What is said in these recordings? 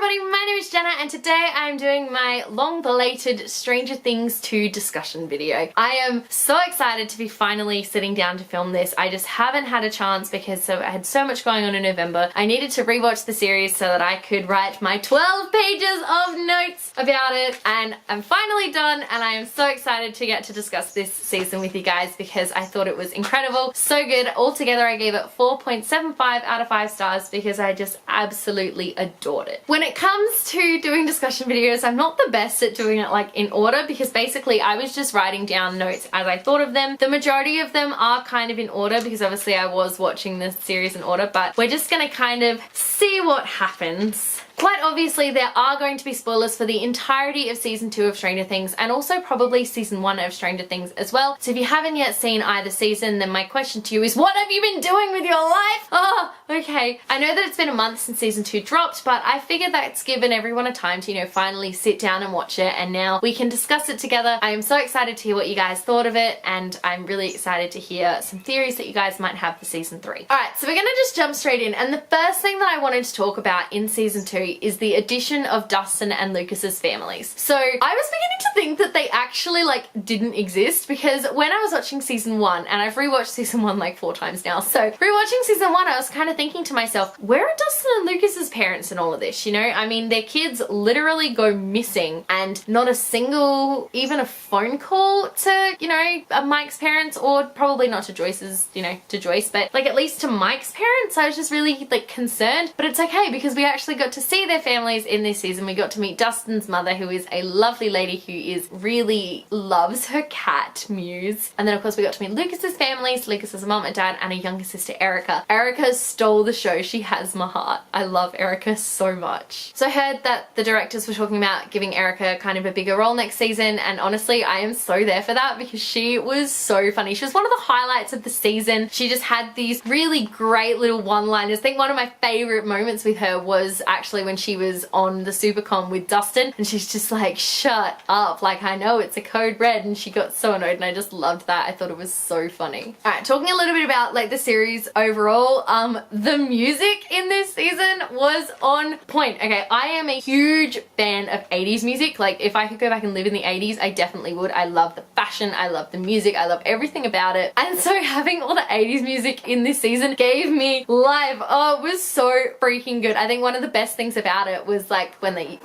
everybody, my name is Jenna and today I'm doing my long-belated Stranger Things 2 discussion video. I am so excited to be finally sitting down to film this. I just haven't had a chance because I had so much going on in November. I needed to rewatch the series so that I could write my 12 pages of notes about it, and I'm finally done and I am so excited to get to discuss this season with you guys because I thought it was incredible, so good. Altogether I gave it 4.75 out of 5 stars because I just absolutely adored it. When it comes to doing discussion videos, I'm not the best at doing it like in order because basically I was just writing down notes as I thought of them. The majority of them are kind of in order because obviously I was watching this series in order, but we're just gonna kind of see what happens. Quite obviously there are going to be spoilers for the entirety of season 2 of Stranger Things and also probably season 1 of Stranger Things as well. So if you haven't yet seen either season, then my question to you is, what have you been doing with your life? Oh, okay. I know that it's been a month since season 2 dropped, but I figured that's given everyone a time to, finally sit down and watch it, and now we can discuss it together. I am so excited to hear what you guys thought of it, and I'm really excited to hear some theories that you guys might have for season 3. Alright, so we're gonna just jump straight in, and the first thing that I wanted to talk about in season 2 is the addition of Dustin and Lucas's families. So I was beginning to think that they actually didn't exist because when I was watching season 1, and I've rewatched season 1 like 4 times now, so rewatching season 1 I was kind of thinking to myself, where are Dustin and Lucas's parents in all of this, I mean, their kids literally go missing and not a single, even a phone call to, Mike's parents, or probably not to Joyce's, to Joyce, but at least to Mike's parents. I was just really concerned, but it's okay because we actually got to see their families in this season. We got to meet Dustin's mother, who is a lovely lady who really loves her cat, Muse. And then of course we got to meet Lucas's family. So Lucas has a mom and dad and a younger sister, Erica. Erica stole the show. She has my heart. I love Erica so much. So I heard that the directors were talking about giving Erica kind of a bigger role next season, and honestly I am so there for that because she was so funny. She was one of the highlights of the season. She just had these really great little one-liners. I think one of my favorite moments with her was actually when she was on the Supercom with Dustin and she's just like, shut up, I know it's a code red, and she got so annoyed and I just loved that. I thought it was so funny. Alright, talking a little bit about the series overall, the music in this season was on point. Okay, I am a huge fan of 80s music. If I could go back and live in the 80s, I definitely would. I love the fashion, I love the music, I love everything about it. And so having all the 80s music in this season gave me life. Oh, it was so freaking good. I think one of the best things about it was when they...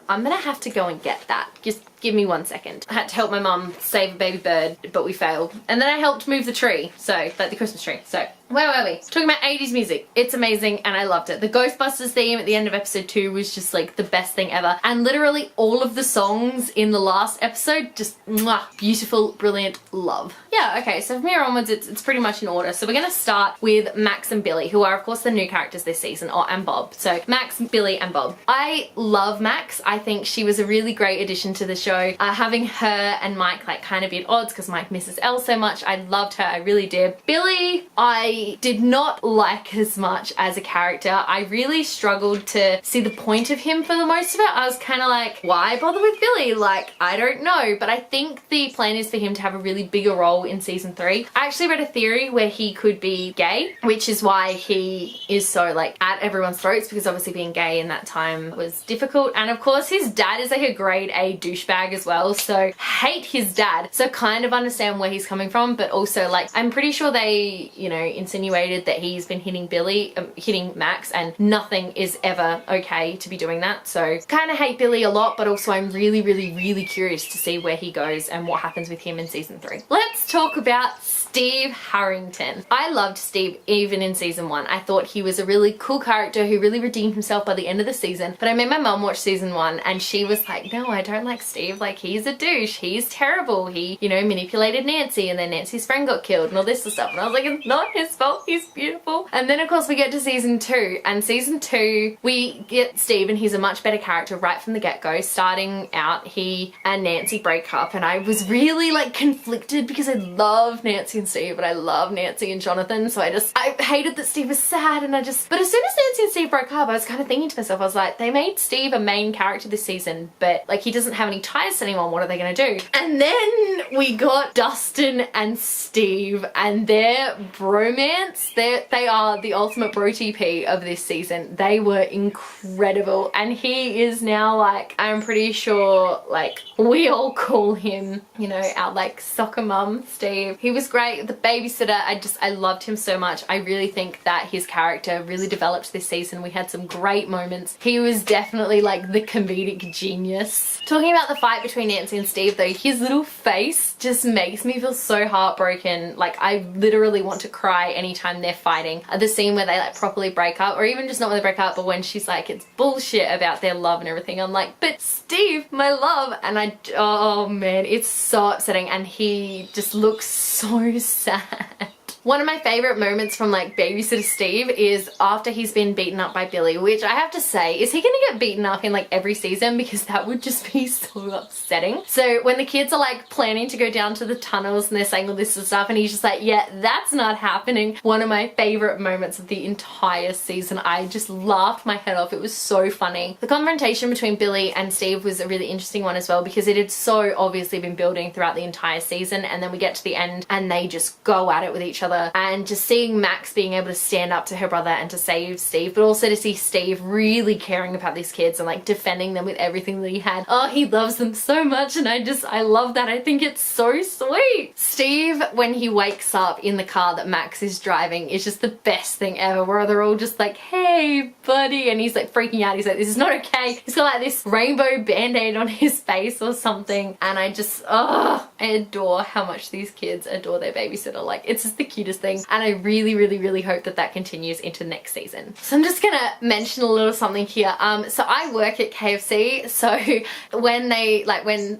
I'm gonna have to go and get that. Just give me 1 second. I had to help my mum save a baby bird, but we failed. And then I helped move the tree, so, the Christmas tree. So, where were we? Talking about 80s music. It's amazing and I loved it. The Ghostbusters theme at the end of episode 2 was just the best thing ever. And literally all of the songs in the last episode, just mwah, beautiful, brilliant, love. Yeah, okay, so from here onwards it's pretty much in order. So we're gonna start with Max and Billy, who are of course the new characters this season, and Bob. So Max, Billy and Bob. I love Max. I think she was a really great addition to the show. Having her and Mike kind of be at odds because Mike misses Elle so much. I loved her, I really did. Billy, I did not like as much as a character. I really struggled to see the point of him for the most of it. I was kind of like, why bother with Billy? I don't know. But I think the plan is for him to have a really bigger role in season 3. I actually read a theory where he could be gay, which is why he is so at everyone's throats, because obviously being gay in that time was difficult. And of course his dad is a grade A douchebag as well, so hate his dad. So kind of understand where he's coming from, but also I'm pretty sure they, insinuated that he's been hitting Max, and nothing is ever okay to be doing that. So kind of hate Billy a lot, but also I'm really, really, really curious to see where he goes and what happens with him in season 3. Let's talk about Steve Harrington. I loved Steve even in season 1. I thought he was a really cool character who really redeemed himself by the end of the season. But I made my mum watch season 1 and she was like, no, I don't like Steve. He's a douche. He's terrible. He, manipulated Nancy, and then Nancy's friend got killed and all this stuff. And I was like, it's not his fault. He's beautiful. And then of course we get to season 2, and season 2 we get Steve, and he's a much better character right from the get-go. Starting out, he and Nancy break up, and I was really conflicted because I love Nancy and Steve, but I love Nancy and Jonathan, so I hated that Steve was sad, and but as soon as Nancy and Steve broke up, I was kind of thinking to myself, I was like, they made Steve a main character this season, but like he doesn't have any ties to anyone, what are they gonna do? And then we got Dustin and Steve and their bromance. They are the ultimate bro TP of this season. They were incredible, and he is now like, I'm pretty sure like we all call him, you know, our like soccer mum, Steve. He was great. The babysitter, I loved him so much. I really think that his character really developed this season. We had some great moments. He was definitely like the comedic genius. Talking about the fight between Nancy and Steve though, his little face just makes me feel so heartbroken. Like I literally want to cry anytime they're fighting. The scene where they like properly break up, or even just not when they break up, but when she's like, it's bullshit about their love and everything. I'm like, but Steve, my love. And oh man, it's so upsetting, and he just looks so sad. One of my favorite moments from like Babysitter Steve is after he's been beaten up by Billy, which I have to say, is he gonna get beaten up in like every season? Because that would just be so upsetting. So when the kids are like planning to go down to the tunnels and they're saying all this stuff, and he's just like, yeah, that's not happening. One of my favorite moments of the entire season. I just laughed my head off. It was so funny. The confrontation between Billy and Steve was a really interesting one as well, because it had so obviously been building throughout the entire season, and then we get to the end and they just go at it with each other. And just seeing Max being able to stand up to her brother and to save Steve, but also to see Steve really caring about these kids and like defending them with everything that he had. Oh, he loves them so much, and I love that. I think it's so sweet. Steve, when he wakes up in the car that Max is driving, is just the best thing ever, where they're all just like, hey buddy, and he's like freaking out. He's like, this is not okay. He's got like this rainbow band-aid on his face or something, and I adore how much these kids adore their babysitter. Like, it's just the cutest thing, and I really hope that that continues into next season. So I'm just gonna mention a little something here. So I work at KFC, so when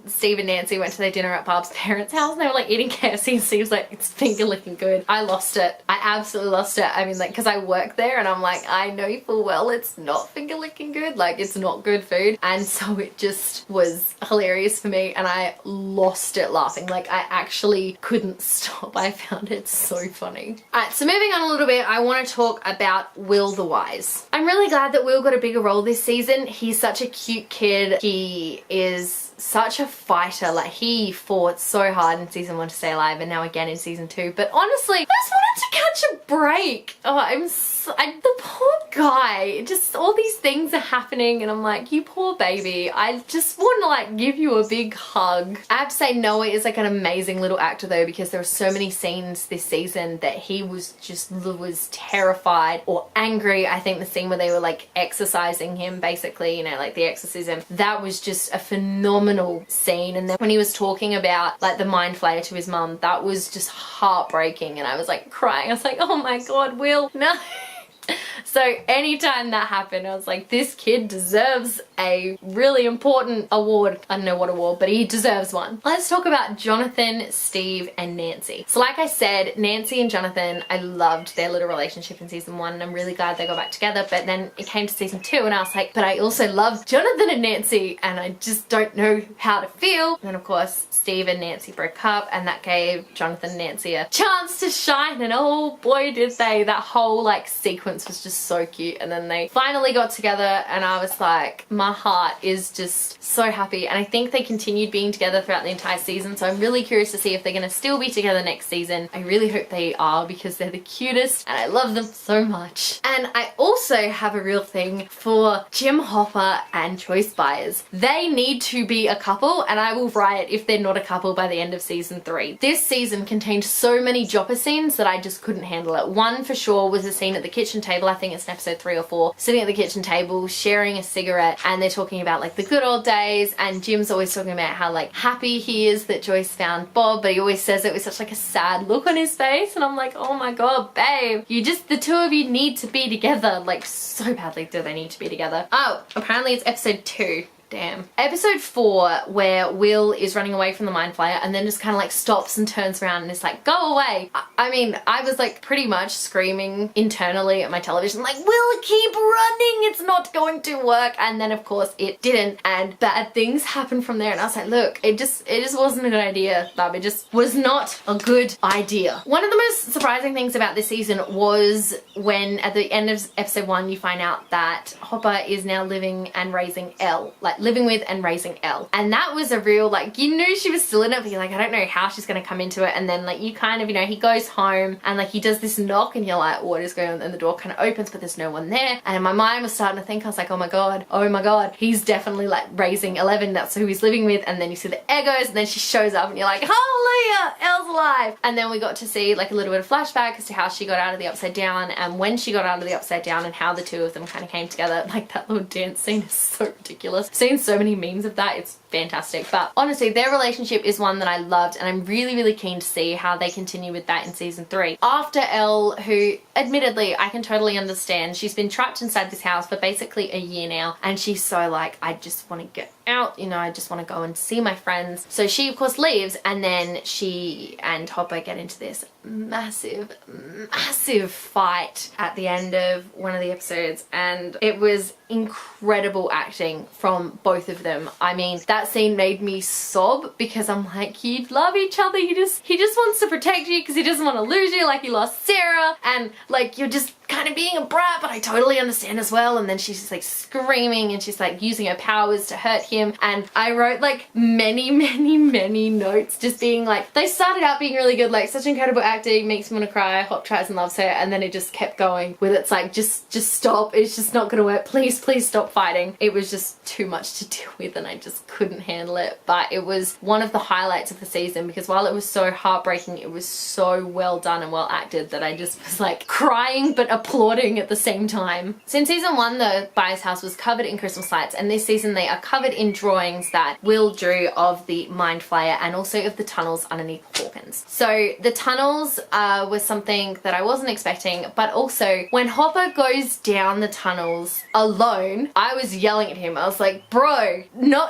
Steve and Nancy went to their dinner at Barb's parents' house, and they were like eating KFC, and Steve's like, it's finger licking good. I lost it. I absolutely lost it. I mean, like, because I work there, and I'm like, I know full well it's not finger licking good, like it's not good food, and so it just was hilarious for me, and I lost it laughing. Like, I actually couldn't stop. I found it so funny. Alright, so moving on a little bit, I want to talk about Will the Wise. I'm really glad that Will got a bigger role this season. He's such a cute kid. He is such a fighter. Like, he fought so hard in season 1 to stay alive, and now again in season 2. But honestly, I just wanted to catch a break. Oh, the poor guy. Just all these things are happening, and I'm like, you poor baby. I just want to like give you a big hug. I have to say, Noah is like an amazing little actor though, because there were so many scenes this season that he was terrified or angry. I think the scene where they were like exorcising him, basically, you know, like the exorcism, that was just a phenomenal scene. And then when he was talking about like the mind flayer to his mum, that was just heartbreaking, and I was like crying. I was like, oh my god, Will, no. So anytime that happened, I was like, this kid deserves a really important award. I don't know what award, but he deserves one. Let's talk about Jonathan, Steve, and Nancy. So like I said, Nancy and Jonathan, I loved their little relationship in season 1, and I'm really glad they got back together. But then it came to season 2, and I was like, but I also love Jonathan and Nancy, and I just don't know how to feel. And of course, Steve and Nancy broke up, and that gave Jonathan and Nancy a chance to shine, and oh boy did they. That whole like sequence was just so cute. And then they finally got together, and I was like, my heart is just so happy. And I think they continued being together throughout the entire season, so I'm really curious to see if they're gonna still be together next season. I really hope they are, because they're the cutest and I love them so much. And I also have a real thing for Jim Hopper and Joyce Byers. They need to be a couple, and I will riot if they're not a couple by the end of season 3. This season contained so many Jopper scenes that I just couldn't handle it. One for sure was a scene at the kitchen table, I think it's in episode 3 or 4, sitting at the kitchen table sharing a cigarette, and they're talking about like the good old days, and Jim's always talking about how like happy he is that Joyce found Bob, but he always says it with such like a sad look on his face, and I'm like, oh my god, babe, the two of you need to be together, like so badly do they need to be together. Oh, apparently it's episode 2. damn. Episode 4, where Will is running away from the Mind Flayer and then just kind of like stops and turns around and is like, go away. I mean, I was like pretty much screaming internally at my television like, Will, keep running, it's not going to work. And then of course it didn't, and bad things happened from there. And I was like, look, it just wasn't a good idea, Bub. It just was not a good idea. One of the most surprising things about this season was when at the end of episode 1 you find out that Hopper is now living and raising Elle, like living with and raising Elle. And that was a real, like, you knew she was still in it, but you're like, I don't know how she's gonna come into it. And then like you kind of, you know, he goes home and like he does this knock and you're like, what is going on? And the door kind of opens but there's no one there. And in my mind was starting to think, I was like, oh my god, he's definitely like raising 11, that's who he's living with. And then you see the Eggos and then she shows up and you're like, hallelujah, Elle's alive. And then we got to see like a little bit of flashback as to how she got out of the Upside Down and when she got out of the Upside Down and how the two of them kind of came together. Like that little dance scene is so ridiculous. I've seen so many memes of that, it's fantastic. But honestly, their relationship is one that I loved and I'm really keen to see how they continue with that in season 3. After Elle, who admittedly I can totally understand, she's been trapped inside this house for basically a year now and she's so like, I just want to get out, you know, I just want to go and see my friends. So she of course leaves and then she and Hopper get into this massive fight at the end of one of the episodes, and it was incredible acting from both of them. I mean, that scene made me sob because I'm like, you love each other, he just wants to protect you because he doesn't want to lose you like he lost Sarah, and like you're just kind of being a brat, but I totally understand as well. And then she's just like screaming and she's like using her powers to hurt him, and I wrote like many notes just being like, they started out being really good, like such incredible acting, makes me want to cry, Hop tries and loves her, and then it just kept going with it's like, just stop, it's just not gonna work, please stop fighting. It was just too much to deal with and I just couldn't handle it. But it was one of the highlights of the season because while it was so heartbreaking, it was so well done and well acted that I just was like crying but applauding at the same time. So in season 1, the Byers house was covered in Christmas lights, and this season they are covered in drawings that Will drew of the Mind Flayer and also of the tunnels underneath Hawkins. So the tunnels was something that I wasn't expecting, but also when Hopper goes down the tunnels alone, I was yelling at him. I was like, bro,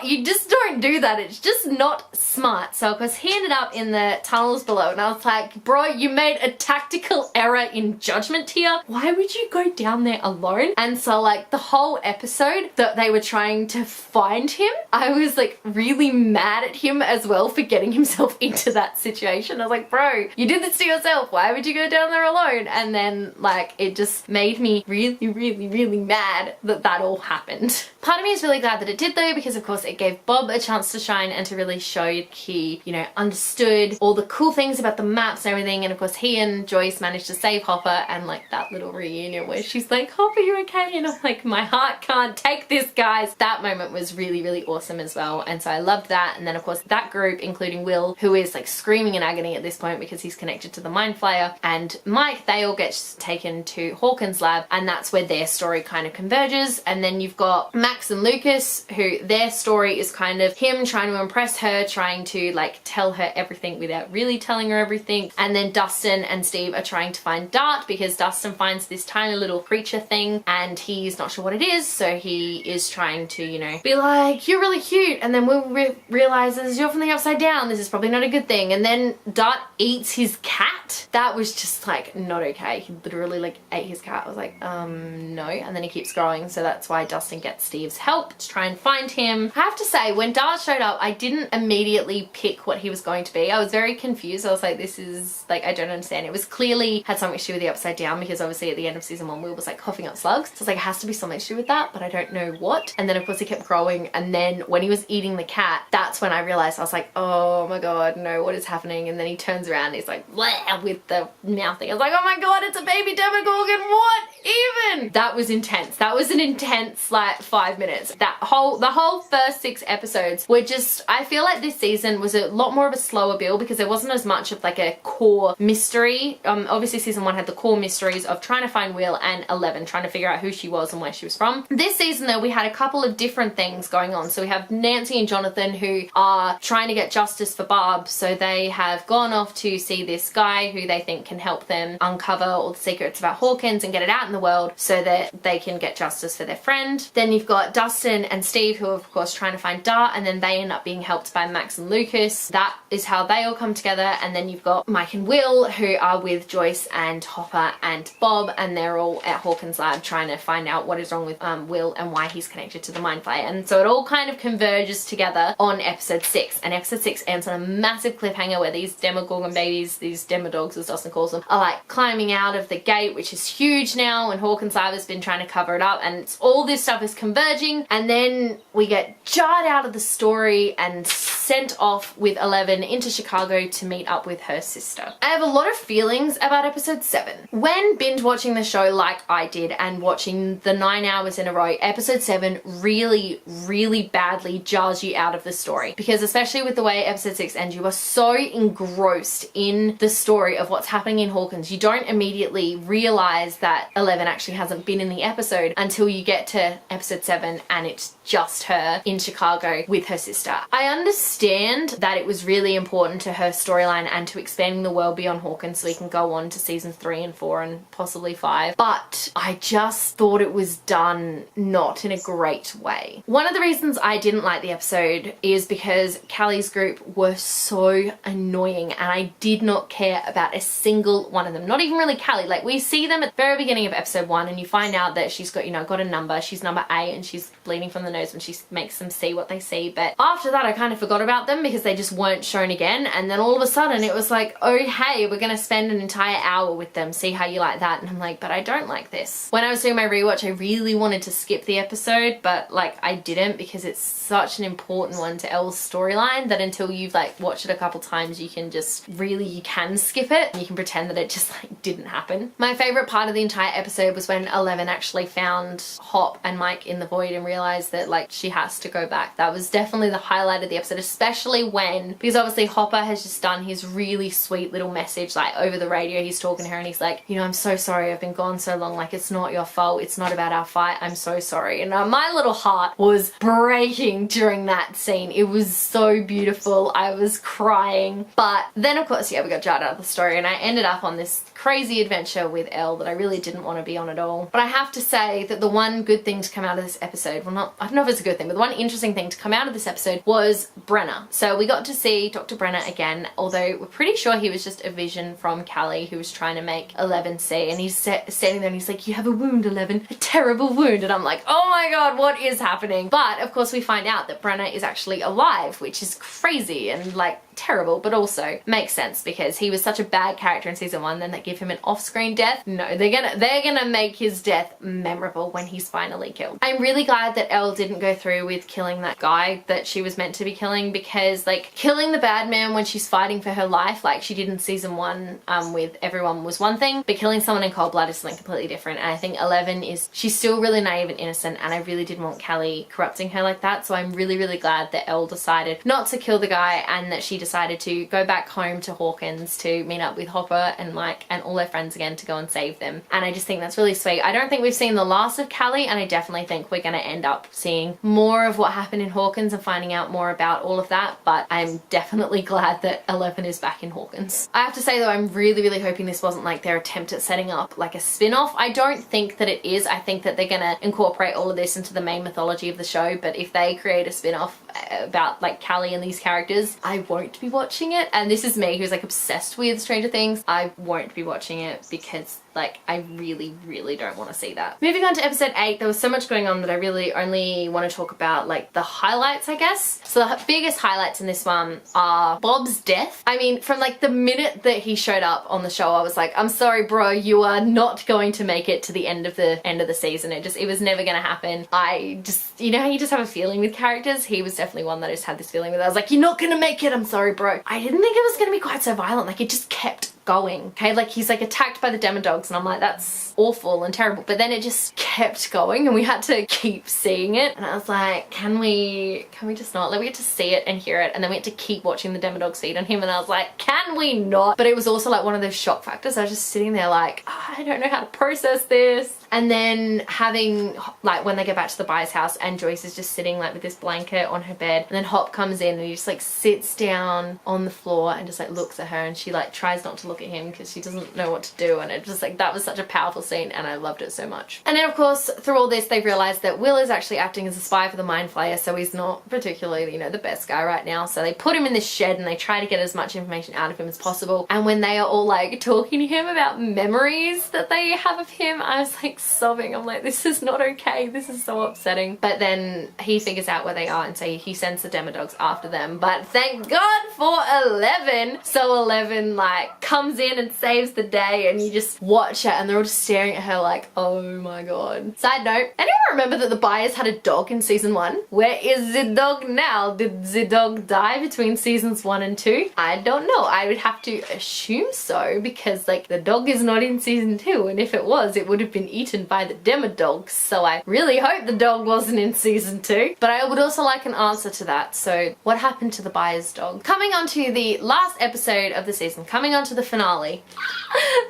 you just don't do that. It's just not smart. So of course he ended up in the tunnels below and I was like, bro, you made a tactical error in judgment here. Why would you go down there alone? And so like the whole episode that they were trying to find him, I was like really mad at him as well for getting himself into that situation. I was like, bro, you did this to yourself. Why would you go down there alone? And then like it just made me really mad that that all happened. Part of me is really glad that it did though, because of course it gave Bob a chance to shine and to really show he, you know, understood all the cool things about the maps and everything. And of course he and Joyce managed to save Hopper, and like that little reunion where she's like, Hopper, you okay? And I'm like, my heart can't take this, guys. That moment was really awesome as well. And so I loved that. And then of course that group, including Will, who is like screaming in agony at this point because he's connected to the Mind Flayer, and Mike, they all get taken to Hawkins' lab, and that's where their story kind of converges. And then you've got Max and Lucas, who their story is kind of him trying to impress her, trying to like tell her everything without really telling her everything. And then Dustin and Steve are trying to find Dart because Dustin finds this tiny little creature thing and he's not sure what it is, so he is trying to, you know, be like, you're really cute, and then Will realizes you're from the Upside Down, this is probably not a good thing. And then Dart eats his cat. That was just like not okay. He literally like ate his cat. I was like, no. And then he keeps growing, so that's why Dustin gets Steve's help to try and find him. I have to say, when Dart showed up, I didn't immediately pick what he was going to be. I was very confused. I was like, this is like, I don't understand. It was clearly had something to do with the Upside Down because obviously at the end of season 1 Will was like coughing up slugs, so it's like it has to be something to do with that, but I don't know what. And then of course he kept growing, and then when he was eating the cat, that's when I realized, I was like, oh my god, no, what is happening? And then he turns around and he's like, bleh, with the mouth thing. I was like, oh my god, it's a baby Demogorgon, what even? That was intense. That was an intense like 5 minutes. The whole first 6 episodes were just, I feel like this season was a lot more of a slower build because there wasn't as much of like a core mystery. Obviously season 1 had the core mysteries of trying to find Will, and Eleven trying to figure out who she was and where she was from. This season though, we had a couple of different things going on. So we have Nancy and Jonathan who are trying to get justice for Barb, so they have gone off to see this guy who they think can help them uncover all the secrets about Hawkins and get it out in the world so that they can get justice for their friend. Then you've got Dustin and Steve who are of course trying to find Dart, and then they end up being helped by Max and Lucas. That is how they all come together. And then you've got Mike and Will who are with Joyce and Hopper and Bob, and they're all at Hawkins' lab trying to find out what is wrong with Will and why he's connected to the Mind Flayer. And so it all kind of converges together on episode 6, and episode 6 ends on a massive cliffhanger where these Demogorgon babies, these Demodogs as Dustin calls them, are like climbing out of the gate, which is huge now, and Hawkins' lab has been trying to cover it up, and all this stuff is converging. And then we get jarred out of the story and sent off with Eleven into Chicago to meet up with her sister. I have a lot of feelings about episode 7. When binge watching the show like I did and watching the 9 hours in a row, episode 7 really badly jars you out of the story, because especially with the way episode 6 ends, you are so engrossed in the story of what's happening in Hawkins, you don't immediately realize that Eleven actually hasn't been in the episode until you get to episode 7 and it's just her in Chicago with her sister. I understand that it was really important to her storyline and to expanding the world beyond Hawkins so we can go on to seasons 3 and 4 and possibly 5, but I just thought it was done not in a great way. One of the reasons I didn't like the episode is because Callie's group were so annoying, and I did not care about a single one of them. Not even really Callie. Like, we see them at the very beginning of episode 1 and you find out that she's got, you know, got a number. She's number 8 and she's bleeding from the nose when she makes them see what they see. But after that, I kind of forgot about them because they just weren't shown again. And then all of a sudden it was like, oh hey, we're gonna spend an entire hour with them. See how you like that? And I'm like, but I don't like this. When I was doing my rewatch, I really wanted to skip the episode, but like I didn't, because it's such an important one to Elle's storyline that until you've like watched it a couple times, you can just really, you can skip it. You can pretend that it just like didn't happen. My favorite part of the entire episode was when Eleven actually found Hop and Mike in the void and realized that like she has to go back. That was definitely the highlight of the episode, especially when, because obviously Hopper has just done his really sweet little message, like over the radio he's talking to her and he's like, you know, I'm so sorry, I've been gone so long, like it's not your fault, it's not about our fight, I'm so sorry. And my little heart was breaking during that scene. It was so beautiful. I was crying. But then of course, yeah, we got jarred out of the story and I ended up on this crazy adventure with Elle that I really didn't want to be on at all. But I have to say that the one good thing to come out of this episode, well not, I don't know if it's a good thing, but the one interesting thing to come out of this episode was Brenner. So we got to see Dr. Brenner again, although we're pretty sure he was just a vision from Callie who was trying to make Eleven see, and he's standing there and he's like, you have a wound, Eleven, a terrible wound. And I'm like, oh my god, what is happening? But of course we find out that Brenner is actually alive, which is crazy and like terrible, but also makes sense because he was such a bad character in season 1. Then they give him an off-screen death. No, they're gonna make his death memorable when he's finally killed. I'm really glad that Elle didn't go through with killing that guy that she was meant to be killing, because like killing the bad man when she's fighting for her life like she did in season 1 with everyone was one thing, but killing someone in cold blood is something completely different. And I think Eleven she's still really naive and innocent, and I really didn't want Callie corrupting her like that. So I'm really glad that Elle decided not to kill the guy and that she decided to go back home to Hawkins to meet up with Hopper and Mike and all their friends again to go and save them. And I just think that's really sweet. I don't think we've seen the last of Callie, and I definitely think we're going to end up seeing more of what happened in Hawkins and finding out more about all of that, but I'm definitely glad that Eleven is back in Hawkins. I have to say though, I'm really hoping this wasn't like their attempt at setting up like a spin-off. I don't think that it is. I think that they're going to incorporate all of this into the main mythology of the show, but if they create a spin-off about like Callie and these characters, I won't be watching it. And this is me who's like obsessed with Stranger Things. I won't be watching it because like I really don't want to see that. Moving on to episode 8, there was so much going on that I really only want to talk about like the highlights, I guess. So the biggest highlights in this one are Bob's death. I mean, from like the minute that he showed up on the show, I was like, I'm sorry bro, you are not going to make it to the end of the season. It was never gonna happen. I just, you know how you just have a feeling with characters? He was definitely one that I just had this feeling with. I was like, you're not gonna make it, I'm sorry bro. I didn't think it was gonna be quite so violent. Like it just kept going, okay? Like he's like attacked by the Demodogs and I'm like, that's awful and terrible. But then it just kept going and we had to keep seeing it. And I was like, can we just not? Like we get to see it and hear it and then we had to keep watching the Demodogs feed on him and I was like, can we not? But it was also like one of those shock factors. I was just sitting there like, oh, I don't know how to process this. And then having, like when they go back to the Byers' house and Joyce is just sitting like with this blanket on her bed and then Hop comes in and he just like sits down on the floor and just like looks at her and she like tries not to look at him because she doesn't know what to do, and it just like, that was such a powerful scene and I loved it so much. And then of course through all this they realise that Will is actually acting as a spy for the Mind Flayer, so he's not particularly, you know, the best guy right now. So they put him in this shed and they try to get as much information out of him as possible. And when they are all like talking to him about memories that they have of him, I was like sobbing. I'm like, this is not okay, this is so upsetting. But then he figures out where they are and so he sends the Demodogs after them. But thank God for 11. So 11 like comes in and saves the day and you just watch it and they're all just staring at her like, oh my god. Side note, anyone remember that the Byers had a dog in season 1? Where is the dog now? Did the dog die between seasons 1 and 2? I don't know. I would have to assume so because like the dog is not in season 2 and if it was, it would have been eaten by the Demodogs. So I really hope the dog wasn't in season 2. But I would also like an answer to that. So what happened to the Byers dog? Coming on to the last episode of the season, coming on to the finale.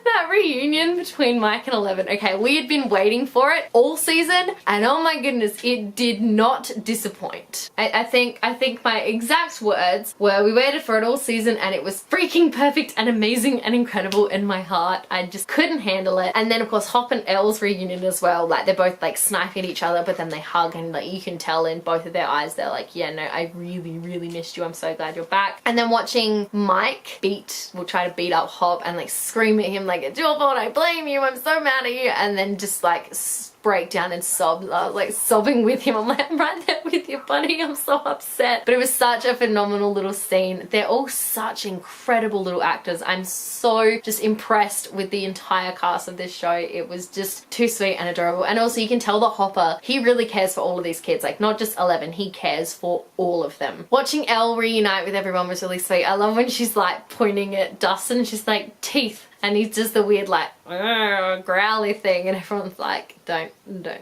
That reunion between Mike and 11. Okay, we had been waiting for it all season and oh my goodness, it did not disappoint. I think my exact words were, we waited for it all season and it was freaking perfect and amazing and incredible in my heart. I just couldn't handle it. And then of course Hop and Elle's reunion as well, like they're both like sniping at each other but then they hug and like you can tell in both of their eyes they're like, yeah, no, I really missed you, I'm so glad you're back. And then watching Mike try to beat up Hop and like scream at him like, it's your fault, I blame you, I'm so mad at you, and then just like break down and sob, like sobbing with him. I'm like, I'm right there with you, buddy, I'm so upset. But it was such a phenomenal little scene. They're all such incredible little actors. I'm so just impressed with the entire cast of this show. It was just too sweet and adorable. And also you can tell that Hopper, he really cares for all of these kids, like not just 11, he cares for all of them. Watching Elle reunite with everyone was really sweet. I love when she's like pointing at Dustin and she's like, teeth. And he's just the weird like growly thing and everyone's like, don't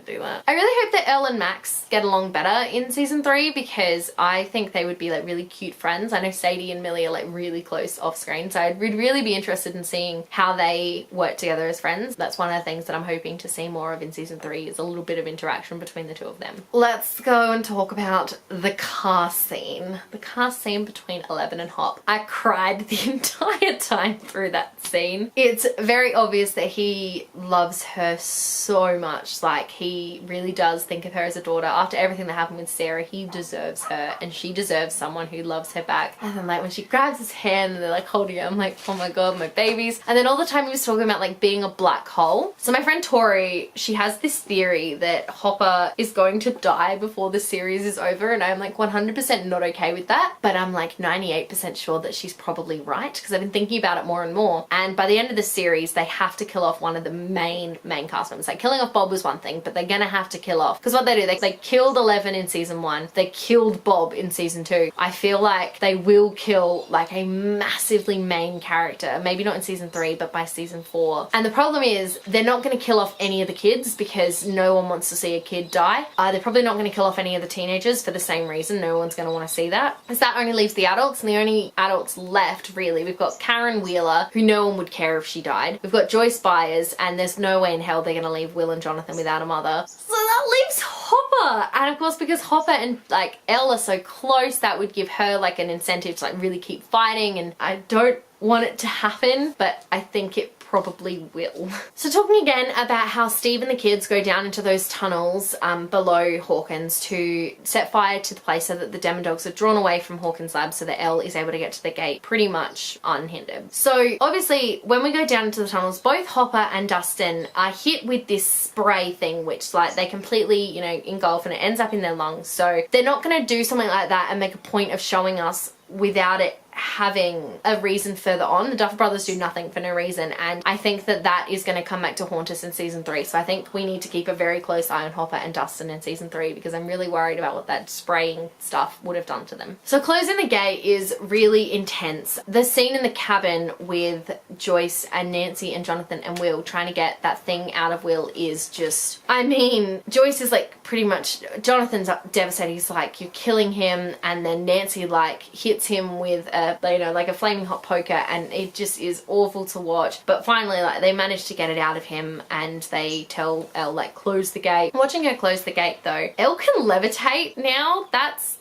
do that. I really hope that Elle and Max get along better in season 3 because I think they would be like really cute friends. I know Sadie and Millie are like really close off screen, so I'd really be interested in seeing how they work together as friends. That's one of the things that I'm hoping to see more of in season 3 is a little bit of interaction between the two of them. Let's go and talk about the car scene. The car scene between 11 and Hop. I cried the entire time through that scene. It's very obvious that he loves her so much. Like he really does think of her as a daughter. After everything that happened with Sarah, he deserves her and she deserves someone who loves her back. And then like when she grabs his hand and they're like holding it, I'm like, oh my god, my babies. And then all the time he was talking about like being a black hole. So my friend Tori, she has this theory that Hopper is going to die before the series is over, and I'm like 100% not okay with that, but I'm like 98% sure that she's probably right because I've been thinking about it more and more. And by the end of the series they have to kill off one of the main cast members. Like killing off Bob was one thing, but they're gonna have to kill off, because what they do, they killed 11 in season 1, they killed Bob in season 2. I feel like they will kill like a massively main character, maybe not in season 3 but by season 4. And the problem is they're not going to kill off any of the kids because no one wants to see a kid die. They're probably not going to kill off any of the teenagers for the same reason. No one's going to want to see that, because that only leaves the adults, and the only adults left really, we've got Karen Wheeler, who no one would care if she died. We've got Joyce Byers, and there's no way in hell they're going to leave Will and Jonathan without a mother. So that leaves Hopper. And of course, because Hopper and like Elle are so close, that would give her like an incentive to like really keep fighting, and I don't want it to happen, but I think it probably will. So talking again about how Steve and the kids go down into those tunnels below Hawkins to set fire to the place so that the Demodogs are drawn away from Hawkins' lab so that Elle is able to get to the gate pretty much unhindered. So obviously when we go down into the tunnels, both Hopper and Dustin are hit with this spray thing, which like they completely, you know, engulf, and it ends up in their lungs. So they're not going to do something like that and make a point of showing us without it having a reason further on. The Duffer Brothers do nothing for no reason, and I think that that is going to come back to haunt us in season 3. So I think we need to keep a very close eye on Hopper and Dustin in season 3, because I'm really worried about what that spraying stuff would have done to them. So closing the gate is really intense. The scene in the cabin with Joyce and Nancy and Jonathan and Will trying to get that thing out of Will is just, I mean, Joyce is like pretty much, Jonathan's devastated. He's like, you're killing him, and then Nancy like hits him with a, you know, like a flaming hot poker, and it just is awful to watch. But finally, like, they manage to get it out of him, and they tell Elle, like, close the gate. Watching her close the gate though, Elle can levitate now.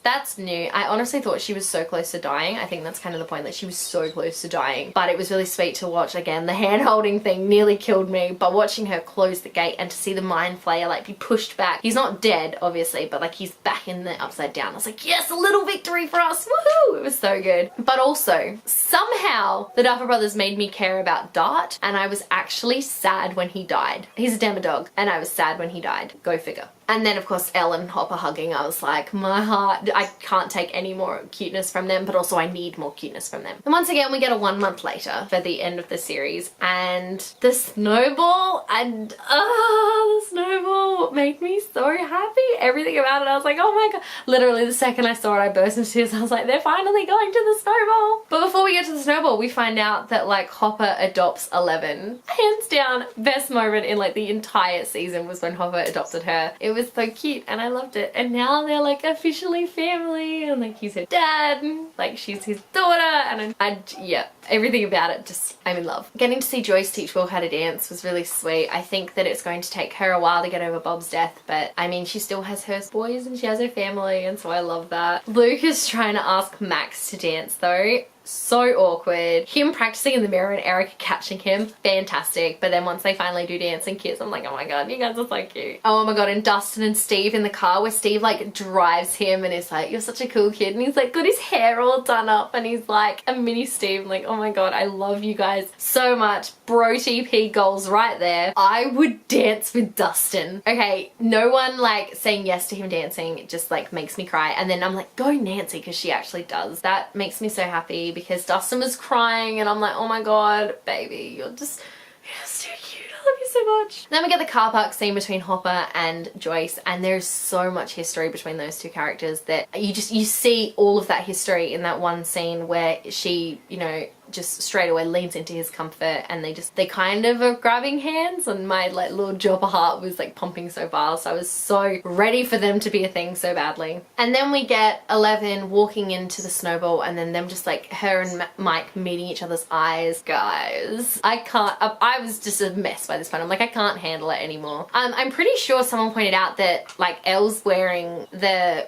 That's new. I honestly thought she was so close to dying. I think that's kind of the point, that she was so close to dying. But it was really sweet to watch. Again, the hand holding thing nearly killed me, but watching her close the gate and to see the Mind Flayer like be pushed back. He's not dead, obviously, but like he's back in the Upside Down. I was like, yes, a little victory for us. Woohoo! It was so good. But also, somehow the Duffer Brothers made me care about Dart, and I was actually sad when he died. He's a Demodog, and I was sad when he died. Go figure. And then of course Elle and Hopper hugging, I was like, my heart, I can't take any more cuteness from them, but also I need more cuteness from them. And once again, we get a 1 month later for the end of the series, and the snowball, and the snowball made me so happy. Everything about it, I was like, oh my god. Literally the second I saw it, I burst into tears. I was like, they're finally going to the snowball. But before we get to the snowball, we find out that like Hopper adopts 11. Hands down, best moment in like the entire season was when Hopper adopted her. It was so cute and I loved it. And now they're like officially family, and like he's her dad, like she's his daughter, and yeah, everything about it, just, I'm in love. Getting to see Joyce teach Will how to dance was really sweet. I think that it's going to take her a while to get over Bob's death, but I mean, she still has her boys and she has her family, and so I love that. Luke is trying to ask Max to dance though. So awkward. Him practicing in the mirror and Erica catching him, fantastic. But then once they finally do dance and kiss, I'm like, oh my god, you guys are so cute. Oh my god, and Dustin and Steve in the car, where Steve like drives him and is like, you're such a cool kid, and he's like got his hair all done up and he's like a mini Steve. I'm like, oh my god, I love you guys so much. Bro TP goals right there. I would dance with Dustin. Okay, no one like saying yes to him dancing just like makes me cry, and then I'm like, go Nancy, because she actually does. That makes me so happy, because Dustin was crying and I'm like, oh my god, baby, you're so cute. I love you so much. Then we get the car park scene between Hopper and Joyce, and there's so much history between those two characters that you see all of that history in that one scene where she, you know, just straight away leans into his comfort, and they kind of are grabbing hands, and my like little Joppa heart was like pumping so fast. I was so ready for them to be a thing so badly. And then we get 11 walking into the snowball, and then them just like her and Mike meeting each other's eyes. Guys, I can't, I was just a mess by this point. I'm like, I can't handle it anymore. I'm pretty sure someone pointed out that like Elle's wearing the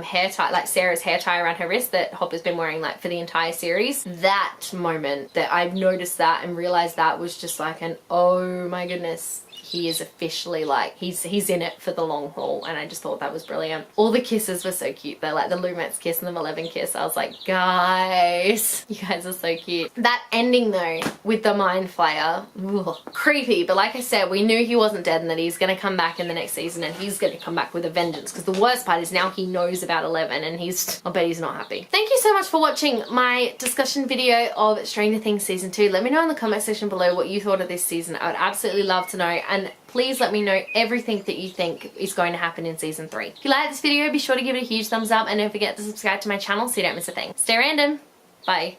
hair tie, like Sarah's hair tie around her wrist that Hopper's been wearing like for the entire series. That moment that I've noticed that and realized that was just like an, oh my goodness, he is officially like, he's in it for the long haul, and I just thought that was brilliant. All the kisses were so cute. They're like the Lumet's kiss and the 11 kiss. I was like, guys, you guys are so cute. That ending though with the Mind Flayer, creepy, but like I said, we knew he wasn't dead and that he's gonna come back in the next season, and he's gonna come back with a vengeance, because the worst part is now he knows about 11 and I bet he's not happy. Thank you so much for watching my discussion video of Stranger Things season 2. Let me know in the comment section below what you thought of this season. I would absolutely love to know, and please let me know everything that you think is going to happen in season 3. If you like this video, be sure to give it a huge thumbs up, and don't forget to subscribe to my channel so you don't miss a thing. Stay random. Bye.